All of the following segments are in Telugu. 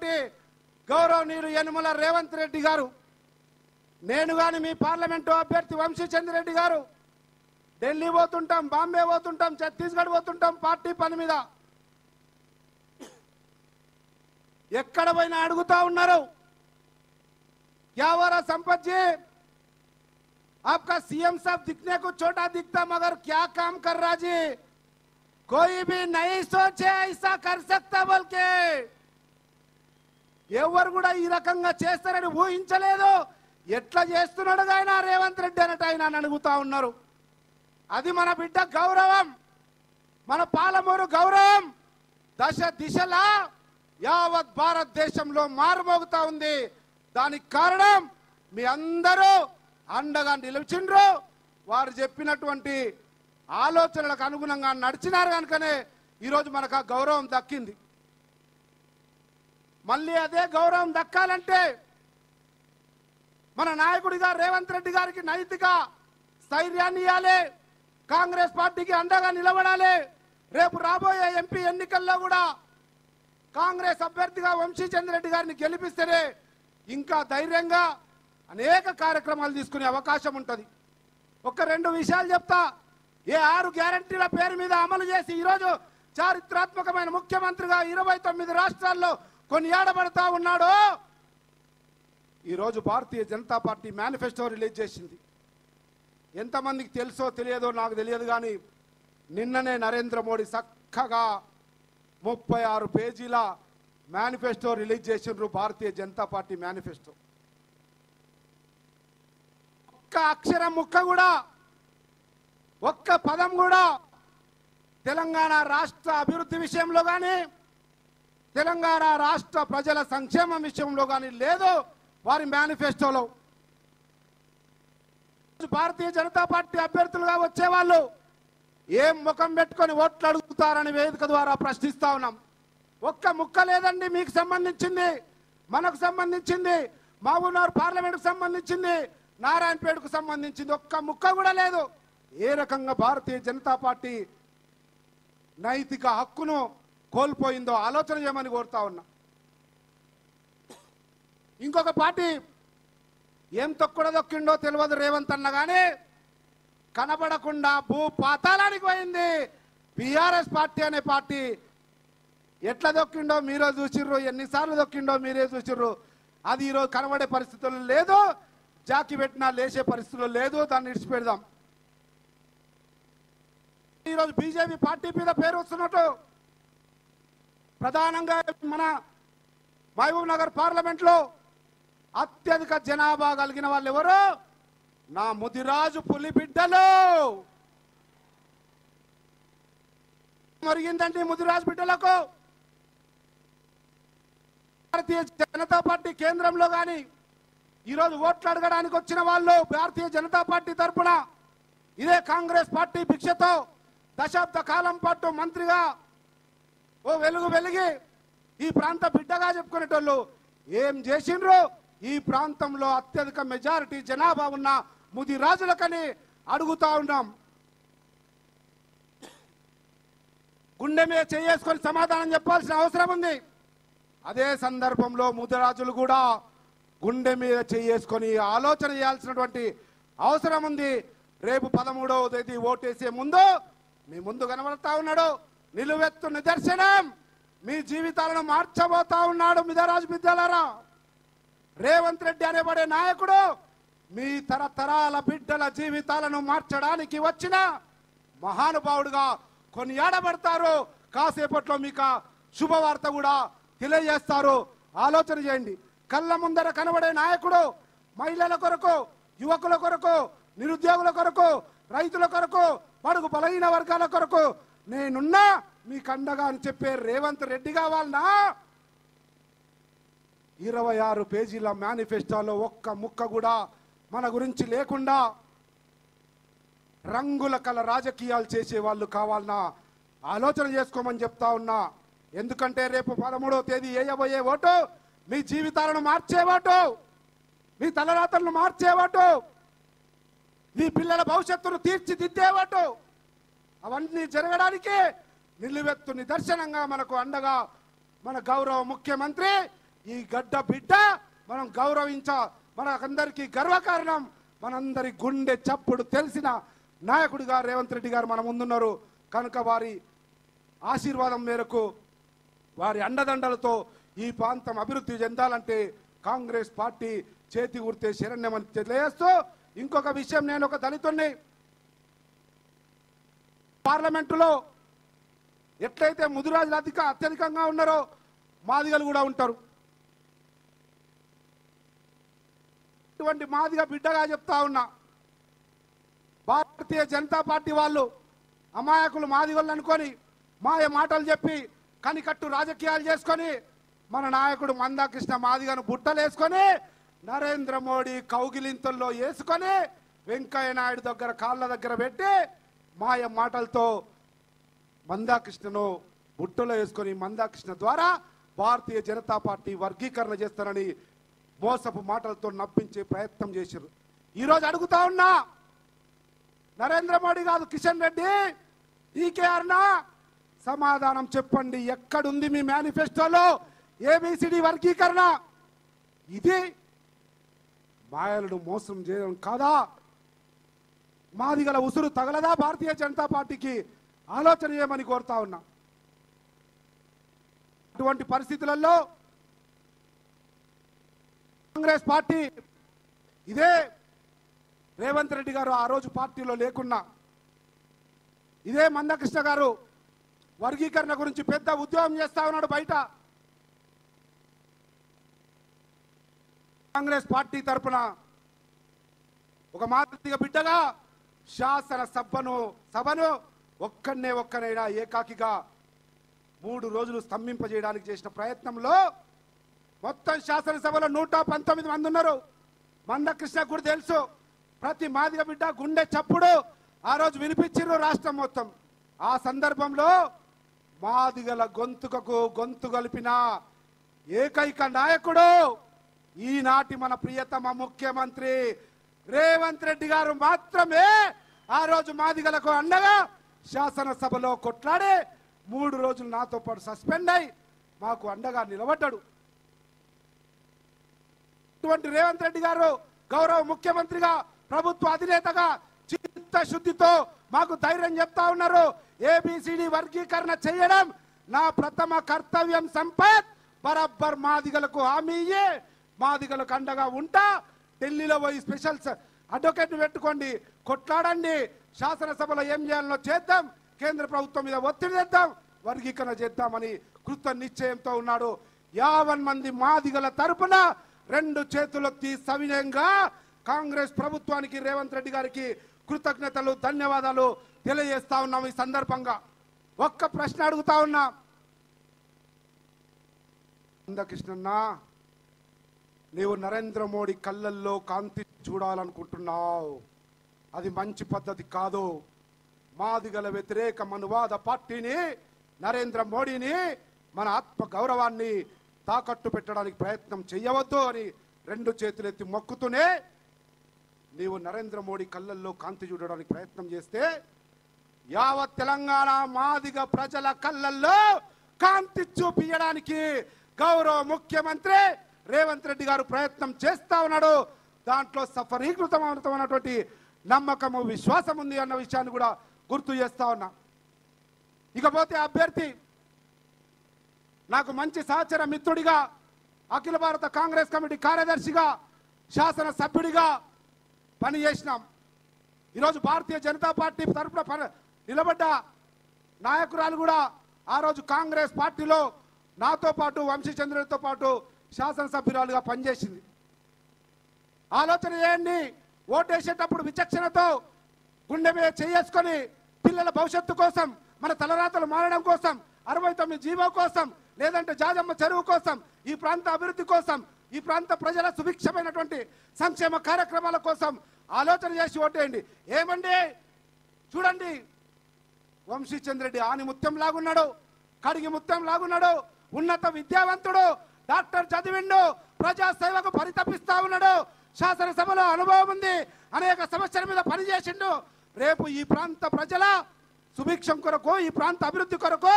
చేసినటువంటి గౌరవనీయులు యనమల రేవంత్ రెడ్డి గారు, నేను గాని మీ పార్లమెంటు అభ్యర్థి వంశీచంద్రెడ్డి గారు ఢిల్లీ పోతుంటాం, బాంబే పోతుంటాం, ఛత్తీస్గఢ్ పోతుంటాం పార్టీ పని మీద. ఎక్కడ పోయినా అడుగుతా ఉన్నారు, क्या हो रहा संपत जी, आपका सीएम साहब दिखने को छोटा दिखता मगर क्या काम कर रहा जी, कोई भी नहीं सोचे ऐसा कर सकता बोल के ఎవరు కూడా ఈ రకంగా చేస్తారని ఊహించలేదు. ఎట్లా చేస్తున్నాడు ఆయన రేవంత్ రెడ్డి అన్నట్టు ఆయన అడుగుతా ఉన్నారు. అది మన బిడ్డ గౌరవం, మన పాలమూరు గౌరవం దశ దిశలా యావత్ భారతదేశంలో మారుమోగుతా ఉంది. దానికి కారణం మీ అందరూ అండగా నిలిచిండ్రు, వారు చెప్పినటువంటి ఆలోచనలకు అనుగుణంగా నడిచినారు కనుకనే ఈరోజు మనకు ఆ గౌరవం దక్కింది. మళ్ళీ అదే గౌరవం దక్కాలంటే మన నాయకుడిగా రేవంత్ రెడ్డి గారికి నైతిక స్థైర్యాన్ని ఇవ్వాలి, కాంగ్రెస్ పార్టీకి అండగా నిలబడాలి. రేపు రాబోయే ఎంపీ ఎన్నికల్లో కూడా కాంగ్రెస్ అభ్యర్థిగా వంశీచంద్రెడ్డి గారిని గెలిపిస్తేనే ఇంకా ధైర్యంగా అనేక కార్యక్రమాలు తీసుకునే అవకాశం ఉంటుంది. ఒక రెండు విషయాలు చెప్తా. ఏ 6 గ్యారంటీల పేరు మీద అమలు చేసి ఈరోజు చారిత్రాత్మకమైన ముఖ్యమంత్రిగా 29 రాష్ట్రాల్లో కొనియాడబడతా ఉన్నాడు. ఈరోజు Bharatiya Janata party manifesto release చేసింది. ఎంతమందికి తెలుసో తెలియదో నాకు తెలియదు, కానీ నిన్ననే నరేంద్ర మోడీ చక్కగా 36 పేజీల మేనిఫెస్టో రిలీజ్ చేసిండ్రు. భారతీయ జనతా పార్టీ మేనిఫెస్టో ఒక్క అక్షరం ముక్క కూడా, ఒక్క పదం కూడా తెలంగాణ రాష్ట్ర అభివృద్ధి విషయంలో కానీ తెలంగాణ రాష్ట్ర ప్రజల సంక్షేమం విషయంలో కానీ లేదు వారి మేనిఫెస్టోలో. భారతీయ జనతా పార్టీ అభ్యర్థులుగా వచ్చేవాళ్ళు ఏం ముఖం పెట్టుకొని ఓట్లు అడుగుతారని వేదిక ద్వారా ప్రశ్నిస్తా ఉన్నాం. ఒక్క ముక్క లేదండి మీకు సంబంధించింది, మనకు సంబంధించింది, మహబూబ్నగర్ పార్లమెంట్కు సంబంధించింది, నారాయణపేటకు సంబంధించింది, ఒక్క ముక్క కూడా లేదు. ఏ రకంగా భారతీయ జనతా పార్టీ నైతిక హక్కును కోల్పోయిందో ఆలోచన చేయమని కోరుతా ఉన్నా. ఇంకొక పార్టీ ఏం తొక్కిండో తెలియదు రేవంత్ అన్న, కానీ కనబడకుండా భూ పాతాళానికి పోయింది బీఆర్ఎస్ పార్టీ అనే పార్టీ. ఎట్లా దొక్కిండో మీరే చూసిర్రు, ఎన్నిసార్లు దొక్కిండో మీరే చూసిర్రు. అది ఈరోజు కనబడే పరిస్థితుల్లో లేదు, జాకి పెట్టినా లేచే పరిస్థితుల్లో లేదు. దాన్ని విడిచిపెడదాం. ఈరోజు బీజేపీ పార్టీ మీద పేరు వస్తున్నట్టు ప్రధానంగా మన మహబూబ్ నగర్ పార్లమెంట్లో అత్యధిక జనాభా కలిగిన వాళ్ళు ఎవరు? నా ముదిరాజు పులి బిడ్డలు. మరిగిందండి ముదిరాజు బిడ్డలకు. భారతీయ జనతా పార్టీ కేంద్రంలో కానీ ఈరోజు ఓట్లు అడగడానికి వచ్చిన వాళ్ళు భారతీయ జనతా పార్టీ తరఫున ఇదే కాంగ్రెస్ పార్టీ భిక్షతో దశాబ్ద కాలం పాటు మంత్రిగా ఓ వెలుగు వెలిగి ఈ ప్రాంత బిడ్డగా చెప్పుకునేటోళ్ళు ఏం చేసిండ్రు? ఈ ప్రాంతంలో అత్యధిక మెజారిటీ జనాభా ఉన్న ముదిరాజులకని అడుగుతా ఉన్నాం. గుండె మీద చేసుకొని సమాధానం చెప్పాల్సిన అవసరం ఉంది. అదే సందర్భంలో ముదిరాజులు కూడా గుండె మీద చేసుకొని ఆలోచన చేయాల్సినటువంటి అవసరం ఉంది. రేపు 13వ తేదీ ఓటేసే ముందు మీ ముందు కనబడతా ఉన్నాడు నిలువెత్తు నిదర్శనం. మీ జీవితాలను మార్చబోతా ఉన్నాడు ముదిరాజు బిడ్డలారా. రేవంత్ రెడ్డి అనేబడే నాయకుడు మీ తరతరాల బిడ్డల జీవితాలను మార్చడానికి వచ్చిన మహానుభావుడుగా కొనియాడబడతారు. కాసేపట్లో మీకు శుభవార్త కూడా తెలియజేస్తారు. ఆలోచన చేయండి. కళ్ళ ముందర కనబడే నాయకుడు మహిళల కొరకు, యువకుల కొరకు, నిరుద్యోగుల కొరకు, రైతుల కొరకు, బడుగు బలహీన వర్గాల కొరకు నేనున్నా మీకు అండగా అని చెప్పే రేవంత్ రెడ్డి కావాలనా? 26 పేజీల మేనిఫెస్టోలో ఒక్క ముక్క కూడా మన గురించి లేకుండా రంగుల కల రాజకీయాలు చేసే వాళ్ళు కావాలన్నా ఆలోచన చేసుకోమని చెప్తా ఉన్నా. ఎందుకంటే రేపు 13వ తేదీ వేయబోయే ఓటు మీ జీవితాలను మార్చే ఓటు, మీ తలరాతలను మార్చే ఓటు, మీ పిల్లల భవిష్యత్తును తీర్చిదిద్దే ఓటు. అవన్నీ జరగడానికి నిలువెత్తు నిదర్శనంగా మనకు అండగా మన గౌరవ ముఖ్యమంత్రి ఈ గడ్డ బిడ్డ మనం మనకందరికీ గర్వకారణం. మనందరి గుండె చప్పుడు తెలిసిన నాయకుడిగా రేవంత్ రెడ్డి గారు మన ముందున్నారు కనుక వారి ఆశీర్వాదం మేరకు వారి అండదండలతో ఈ ప్రాంతం అభివృద్ధి చెందాలంటే కాంగ్రెస్ పార్టీ చేతి గుర్తే శరణ్యమని తెలియజేస్తూ ఇంకొక విషయం, నేను ఒక దళితుణ్ణి. పార్లమెంటులో ఎట్లయితే ముదిరాజులు అత్యధికంగా ఉన్నారో మాదిగలు కూడా ఉంటారు. ఇటువంటి మాదిగ బిడ్డగా చెప్తా ఉన్నా, భారతీయ జనతా పార్టీ వాళ్ళు అమాయకులు మాదిగలు అనుకొని మాయ మాటలు చెప్పి కనికట్టు రాజకీయాలు చేసుకొని మన నాయకుడు మందాకృష్ణ మాదిగను బుట్టలేసుకొని నరేంద్ర మోడీ కౌగిలింతల్లో వేసుకొని వెంకయ్య నాయుడు దగ్గర కాళ్ళ దగ్గర పెట్టి మాయ మాటలతో మందాకృష్ణను బుట్టలో వేసుకొని మందాకృష్ణ ద్వారా భారతీయ జనతా పార్టీ వర్గీకరణ చేస్తారని మోసపు మాటలతో నప్పించే ప్రయత్నం చేశారు. ఈరోజు అడుగుతా ఉన్నా, నరేంద్ర మోడీ కాదు కిషన్ రెడ్డి, ఈకేఆర్నా సమాధానం చెప్పండి. ఎక్కడుంది మీ మేనిఫెస్టోలో ఏబిసిడి వర్గీకరణ? ఇది మాయలను మోసం చేయడం కాదా? మాదిగల ఉసురు తగలదా భారతీయ జనతా పార్టీకి? ఆలోచన చేయమని కోరుతా ఉన్నా. అటువంటి పరిస్థితులలో కాంగ్రెస్ పార్టీ ఇదే రేవంత్ రెడ్డి గారు ఆ రోజు పార్టీలో లేకున్నా, ఇదే మందకృష్ణ గారు వర్గీకరణ గురించి పెద్ద ఉద్యమం చేస్తా ఉన్నాడు బయట. కాంగ్రెస్ పార్టీ తరఫున ఒక మాదిగ బిడ్డగా శాసన సభను ఒక్కనైనా ఏకాకిగా 3 రోజులు స్తంభింపజేయడానికి చేసిన ప్రయత్నంలో మొత్తం శాసనసభలో 119 మంది ఉన్నారు. మందకృష్ణ కూడా తెలుసు, ప్రతి మాదిగ బిడ్డ గుండె చప్పుడు ఆ రోజు వినిపించారు రాష్ట్రం మొత్తం. ఆ సందర్భంలో మాదిగల గొంతుకకు గొంతు కలిపిన ఏకైక నాయకుడు ఈనాటి మన ప్రియతమ ముఖ్యమంత్రి రేవంత్ రెడ్డి గారు మాత్రమే. ఆ రోజు మాదిగలకు అండగా శాసనసభలో కొట్లాడి 3 రోజులు నాతో పాటు సస్పెండ్ అయి మాకు అండగా నిలబడ్డాడు. ఇటువంటి రేవంత్ రెడ్డి గారు గౌరవ ముఖ్యమంత్రిగా, ప్రభుత్వ అధినేతగా చిత్తశుద్ధితో మాకు ధైర్యం చెప్తా ఉన్నారు. ఏబిసిడి వర్గీకరణ చేయడం నా ప్రథమ కర్తవ్యం. సంపత్ బరాబర్ మాదిగలకు హామీ ఇయ్యి మాదిగలకు అండగా ఉంటా. ఢిల్లీలో పోయి స్పెషల్ అడ్వకేట్ పెట్టుకోండి, కొట్లాడండి, శాసనసభలో ఏం చేయాలనో చేద్దాం, కేంద్ర ప్రభుత్వం మీద ఒత్తిడి చేద్దాం, వర్గీకరణ చేద్దామని కృత నిశ్చయంతో ఉన్నాడు. 50 మంది మాదిగల తరపున 2 చేతులెత్తి సవినయంగా కాంగ్రెస్ ప్రభుత్వానికి, రేవంత్ రెడ్డి గారికి కృతజ్ఞతలు, ధన్యవాదాలు తెలియజేస్తా ఉన్నాం. ఈ సందర్భంగా ఒక్క ప్రశ్న అడుగుతా ఉన్నా, మందకృష్ణన్న, నీవు నరేంద్ర మోడీ కళ్ళల్లో కాంతి చూడాలనుకుంటున్నావు, అది మంచి పద్ధతి కాదు. మాదిగల వ్యతిరేక మనువాద పార్టీని, నరేంద్ర మోడీని, మన ఆత్మ గౌరవాన్ని తాకట్టు పెట్టడానికి ప్రయత్నం చేయవద్దు అని 2 చేతులెత్తి మొక్కుతూనే నీవు నరేంద్ర మోడీ కళ్ళల్లో కాంతి చూడడానికి ప్రయత్నం చేస్తే యావత్ తెలంగాణ మాదిగ ప్రజల కళ్ళల్లో కాంతి చూపించడానికి గౌరవ ముఖ్యమంత్రి రేవంత్ రెడ్డి గారు ప్రయత్నం చేస్తా ఉన్నాడు. దాంట్లో సఫలీకృతమైనటువంటి నమ్మకము, విశ్వాసం ఉంది అన్న విషయాన్ని కూడా గుర్తు చేస్తా ఉన్నా. ఇకపోతే అభ్యర్థి నాకు మంచి సహచర మిత్రుడిగా, అఖిల భారత కాంగ్రెస్ కమిటీ కార్యదర్శిగా, శాసన సభ్యుడిగా పనిచేసినాం. ఈరోజు భారతీయ జనతా పార్టీ తరఫున నిలబడ్డ నాయకురాలు కూడా ఆ రోజు కాంగ్రెస్ పార్టీలో నాతో పాటు వంశీచంద్రుడితో పాటు శాసనసభ్యురాలుగా పనిచేసింది. ఆలోచన చేయండి, ఓటేసేటప్పుడు విచక్షణతో గుండె మీద చేసుకొని పిల్లల భవిష్యత్తు కోసం, మన తలరాతలు మారడం కోసం, 69 జీవో కోసం, లేదంటే జాజమ్మ చెరువు కోసం, ఈ ప్రాంత అభివృద్ధి కోసం, ఈ ప్రాంత ప్రజల సుభిక్షమైనటువంటి సంక్షేమ కార్యక్రమాల కోసం ఆలోచన చేసి ఓటేయండి. ఏమండి చూడండి, వంశీచంద్రెడ్డి ఆని ముత్యం లాగున్నాడు, కడిగి ముత్యం లాగున్నాడు, ఉన్నత విద్యావంతుడు, డాక్టర్ చదివిండు, ప్రజాసేవకు పరితపిస్తా ఉన్నాడు, శాసనసభలో అనుభవం ఉంది, అనేక సమస్యల మీద పనిచేసిండు. రేపు ఈ ప్రాంత ప్రజల సుభిక్షం కొరకు, ఈ ప్రాంత అభివృద్ధి కొరకు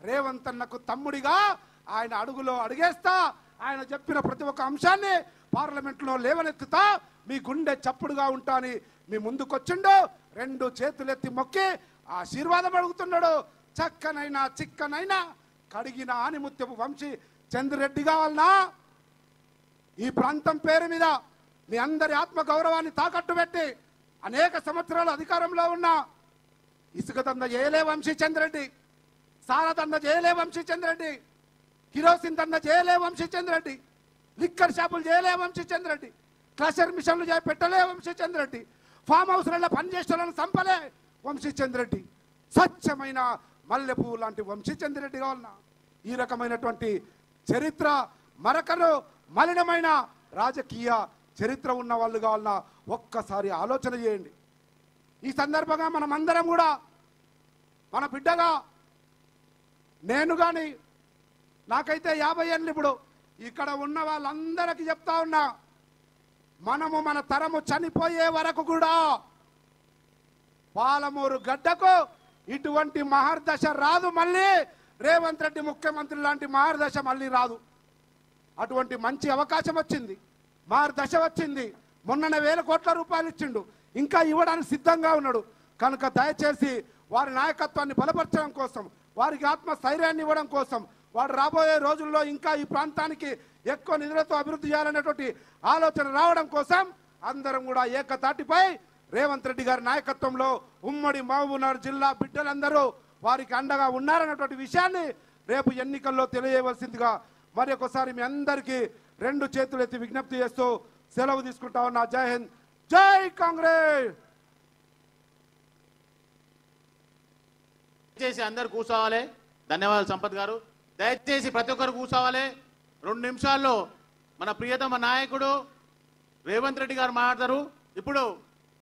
రేవంత్ అన్నకు తమ్ముడిగా ఆయన అడుగులో అడుగేస్తా, ఆయన చెప్పిన ప్రతి ఒక్క అంశాన్ని పార్లమెంట్లో లేవనెత్తుతా మీ గుండె చప్పుడుగా ఉంటాని మీ ముందుకొచ్చిండు. 2 చేతులెత్తి మొక్కి ఆశీర్వాదం అడుగుతున్నాడు. చక్కనైనా చిక్కనైనా కడిగిన ఆనిముత్యపు వంశీ చంద్రెడ్డి కావాలనా? ఈ ప్రాంతం పేరు మీద మీ అందరి ఆత్మ గౌరవాన్ని తాకట్టు పెట్టి అనేక సంవత్సరాలు అధికారంలో ఉన్న ఇసుక దంద చేయలే వంశీ చంద్రెడ్డి, సారా దంద చేయలే వంశీ చంద్రెడ్డి, కిరోసిన్ దంద చేయలే వంశీ చంద్రెడ్డి, లిక్కర్ షాపులు చేయలే వంశీ చంద్రెడ్డి, క్లషర్ మిషన్లు పెట్టలే వంశీ చంద్రెడ్డి, ఫామ్ హౌస్లలో పనిచేసేవాళ్ళని చంపలే వంశీ చంద్రెడ్డి, స్వచ్ఛమైన మల్లెపూ లాంటి వంశీ చంద్రెడ్డి కావాలన్నా? ఈ రకమైనటువంటి చరిత్ర మరకరు మలినమైన రాజకీయ చరిత్ర ఉన్న వాళ్ళు కావాలన్నా? ఒక్కసారి ఆలోచన చేయండి. ఈ సందర్భంగా మనం అందరం కూడా మన బిడ్డగా నేను కానీ నాకైతే 50 ఏళ్ళు, ఇప్పుడు ఇక్కడ ఉన్న వాళ్ళందరికీ చెప్తా ఉన్నా, మనము మన తరము చనిపోయే వరకు కూడా పాలమూరు గడ్డకు ఇటువంటి మహర్దశ రాదు. మళ్ళీ రేవంత్ రెడ్డి ముఖ్యమంత్రి లాంటి మహర్దశ మళ్ళీ రాదు. అటువంటి మంచి అవకాశం వచ్చింది, మహర్దశ వచ్చింది. మొన్ననే 1000 కోట్ల రూపాయలు ఇచ్చిండు, ఇంకా ఇవ్వడానికి సిద్ధంగా ఉన్నాడు. కనుక దయచేసి వారి నాయకత్వాన్ని బలపరచడం కోసం, వారికి ఆత్మస్థైర్యాన్ని ఇవ్వడం కోసం, వాడు రాబోయే రోజుల్లో ఇంకా ఈ ప్రాంతానికి ఎక్కువ నిధులతో అభివృద్ధి చేయాలనేటువంటి ఆలోచన రావడం కోసం అందరం కూడా ఏకతాటిపై రేవంత్ రెడ్డి గారి నాయకత్వంలో ఉమ్మడి మహబూబ్నగర్ జిల్లా బిడ్డలందరూ వారికి అండగా ఉన్నారన్నటువంటి విషయాన్ని రేపు ఎన్నికల్లో తెలియవలసిందిగా మరి ఒకసారి మీ అందరికీ 2 చేతులు ఎత్తి విజ్ఞప్తి చేస్తూ సెలవు తీసుకుంటా ఉన్నా. జై హింద్, జై కాంగ్రెస్. దయచేసి అందరు కూర్చోవాలి. ధన్యవాదాలు సంపత్ గారు. దయచేసి ప్రతి ఒక్కరు కూర్చోవాలి. 2 నిమిషాల్లో మన ప్రియతమ నాయకుడు రేవంత్ రెడ్డి గారు మాట్లాడతారు. ఇప్పుడు